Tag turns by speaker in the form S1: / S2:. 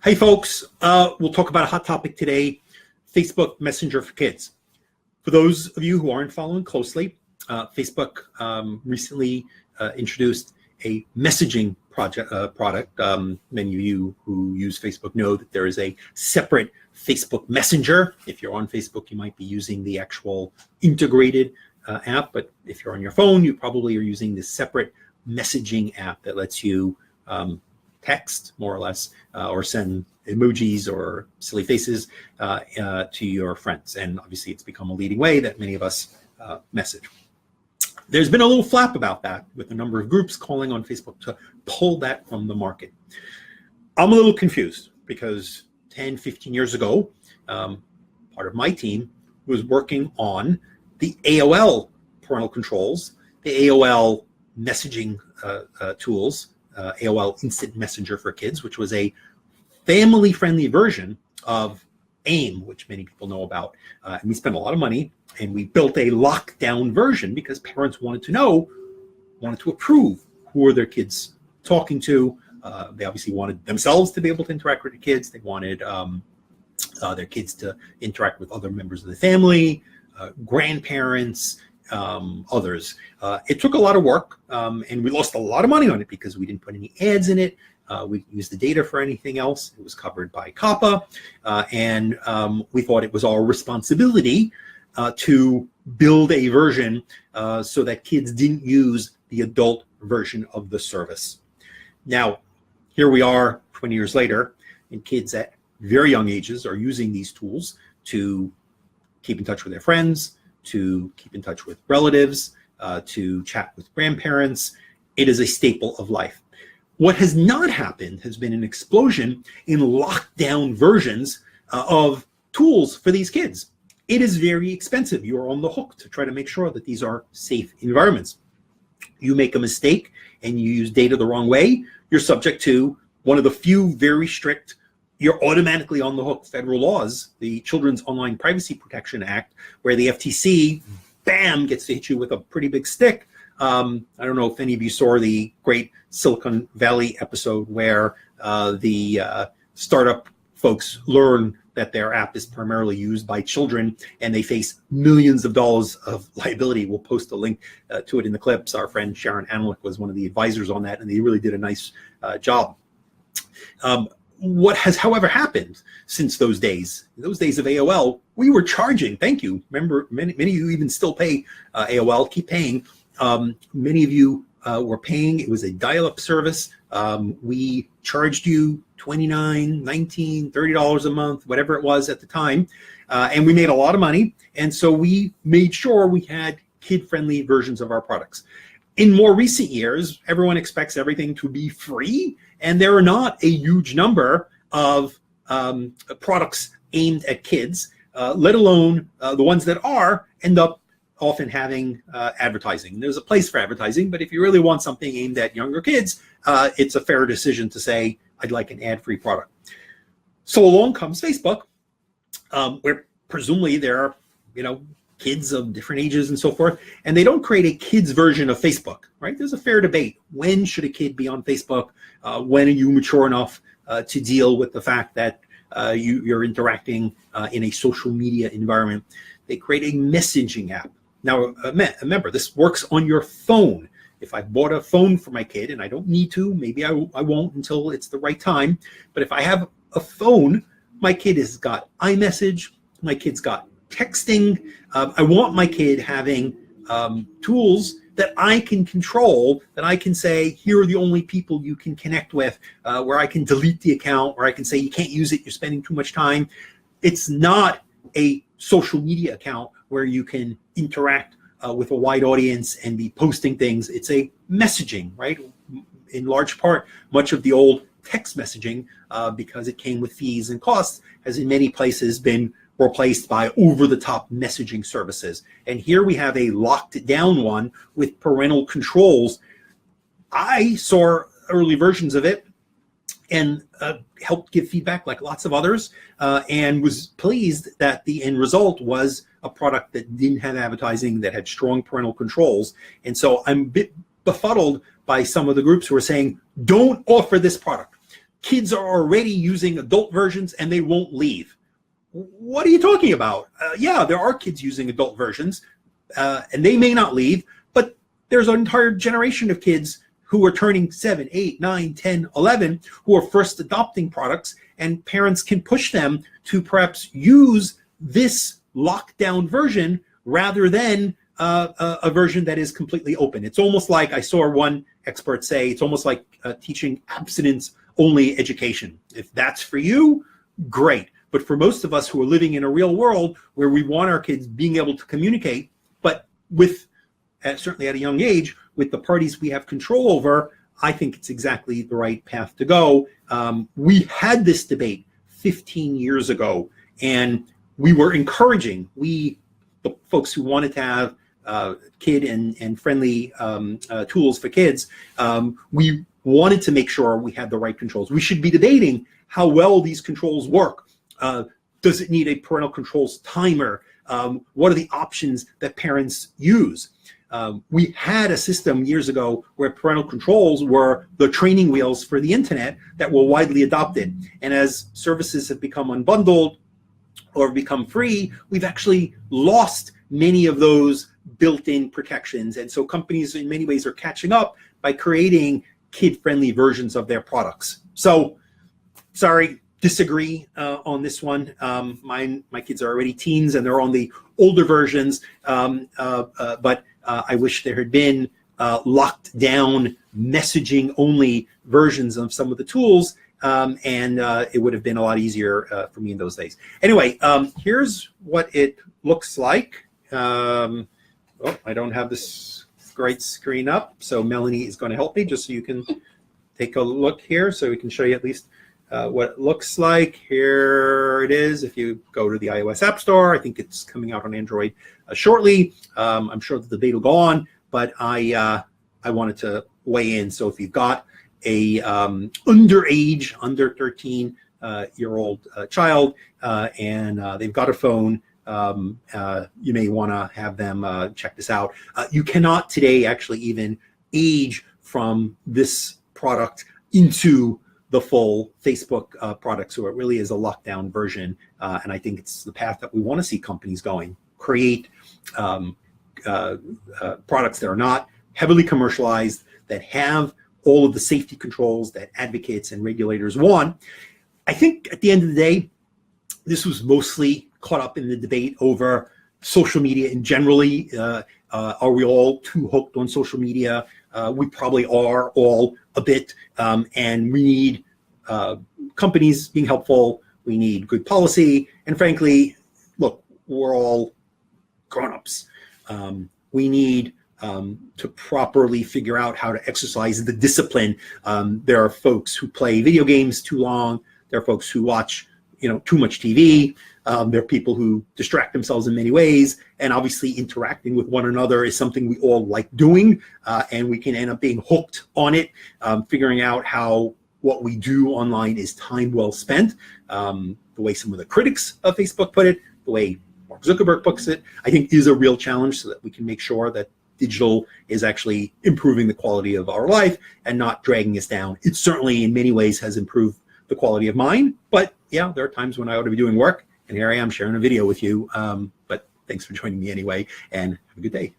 S1: Hey folks, we'll talk about a hot topic today, Facebook Messenger for kids. For those of you who aren't following closely, Facebook recently introduced a messaging product. Many of you who use Facebook know that there is a separate Facebook Messenger. If you're on Facebook, you might be using the actual integrated app, but if you're on your phone, you probably are using this separate messaging app that lets you text, more or less, or send emojis or silly faces to your friends. And obviously, it's become a leading way that many of us message. There's been a little flap about that with a number of groups calling on Facebook to pull that from the market. I'm a little confused because 10, 15 years ago, part of my team was working on the AOL parental controls, the AOL messaging tools, AOL Instant Messenger for Kids, which was a family-friendly version of AIM, which many people know about. And we spent a lot of money, and we built a lockdown version because parents wanted to approve who are their kids talking to. They obviously wanted themselves to be able to interact with the kids. They wanted their kids to interact with other members of the family, grandparents, others. It took a lot of work, and we lost a lot of money on it because we didn't put any ads in it. We didn't use the data for anything else. It was covered by COPPA, and we thought it was our responsibility to build a version so that kids didn't use the adult version of the service. Now, here we are 20 years later, and kids at very young ages are using these tools to keep in touch with their friends, to keep in touch with relatives, to chat with grandparents. It is a staple of life. What has not happened has been an explosion in lockdown versions of tools for these kids. It is very expensive. You are on the hook to try to make sure that these are safe environments. You make a mistake and you use data the wrong way, you're subject to one of the few very strict, you're automatically on the hook federal laws, the Children's Online Privacy Protection Act, where the FTC, bam, gets to hit you with a pretty big stick. I don't know if any of you saw the great Silicon Valley episode where the startup folks learn that their app is primarily used by children and they face millions of dollars of liability. We'll post a link to it in the clips. Our friend Sharon Anlick was one of the advisors on that, and they really did a nice job. What has, however, happened since those days of AOL, we were charging. Thank you. Remember, many of you even still pay AOL, keep paying. Many of you were paying. It was a dial-up service. We charged you $29, $19, $30 a month, whatever it was at the time. And we made a lot of money. And so we made sure we had kid-friendly versions of our products. In more recent years, everyone expects everything to be free, and there are not a huge number of products aimed at kids, let alone the ones that are end up often having advertising. There's a place for advertising, but if you really want something aimed at younger kids, it's a fair decision to say, I'd like an ad-free product. So along comes Facebook, where presumably there are, kids of different ages and so forth, and they don't create a kid's version of Facebook, right? There's a fair debate. When should a kid be on Facebook? When are you mature enough to deal with the fact that you're interacting in a social media environment? They create a messaging app. Now, remember, this works on your phone. If I bought a phone for my kid, and I don't need to, maybe I won't until it's the right time, but if I have a phone, my kid has got iMessage, my kid's got texting. I want my kid having tools that I can control, that I can say, here are the only people you can connect with, where I can delete the account, where I can say, you can't use it, you're spending too much time. It's not a social media account where you can interact with a wide audience and be posting things. It's a messaging, right? In large part, much of the old text messaging, because it came with fees and costs, has in many places been replaced by over-the-top messaging services. And here we have a locked down one with parental controls. I saw early versions of it and helped give feedback like lots of others, and was pleased that the end result was a product that didn't have advertising, that had strong parental controls. And so I'm a bit befuddled by some of the groups who are saying, don't offer this product. kids are already using adult versions and they won't leave. What are you talking about? Yeah, there are kids using adult versions and they may not leave, but there's an entire generation of kids who are turning 7, 8, 9, 10, 11, who are first adopting products, and parents can push them to perhaps use this lockdown version rather than a version that is completely open. It's almost like, I saw one expert say, it's almost like teaching abstinence-only education. If that's for you, great. But for most of us who are living in a real world where we want our kids being able to communicate, but with, certainly at a young age, with the parties we have control over, I think it's exactly the right path to go. We had this debate 15 years ago, and we were encouraging, the folks who wanted to have kid and friendly tools for kids, we wanted to make sure we had the right controls. We should be debating how well these controls work. Does it need a parental controls timer? What are the options that parents use? We had a system years ago where parental controls were the training wheels for the internet that were widely adopted. And as services have become unbundled or become free, we've actually lost many of those built-in protections. And so companies in many ways are catching up by creating kid-friendly versions of their products. So, sorry, disagree on this one. My kids are already teens and they're on the older versions, but I wish there had been locked down messaging only versions of some of the tools, and it would have been a lot easier for me in those days. Anyway, here's what it looks like. Oh, I don't have this great screen up, so Melanie is going to help me just so you can take a look here, so we can show you at least what it looks like. Here it is. If you go to the iOS App Store, I think it's coming out on Android shortly. I'm sure that the debate will go on, but I wanted to weigh in. So if you've got a underage, under 13 year old child, and they've got a phone, you may want to have them check this out. You cannot today actually even age from this product into the full Facebook product. So it really is a lockdown version. And I think it's the path that we want to see companies going. Create products that are not heavily commercialized, that have all of the safety controls that advocates and regulators want. I think at the end of the day, this was mostly caught up in the debate over social media and generally. Are we all too hooked on social media? We probably are all a bit, and we need companies being helpful. We need good policy. And frankly, look, we're all grown-ups. We need to properly figure out how to exercise the discipline. There are folks who play video games too long. There are folks who watch, too much TV. There are people who distract themselves in many ways, and obviously interacting with one another is something we all like doing, and we can end up being hooked on it, figuring out how what we do online is time well spent. The way some of the critics of Facebook put it, the way Mark Zuckerberg puts it, I think is a real challenge, so that we can make sure that digital is actually improving the quality of our life and not dragging us down. It certainly in many ways has improved the quality of mine, but yeah, there are times when I ought to be doing work, and here I am sharing a video with you. But thanks for joining me anyway, and have a good day.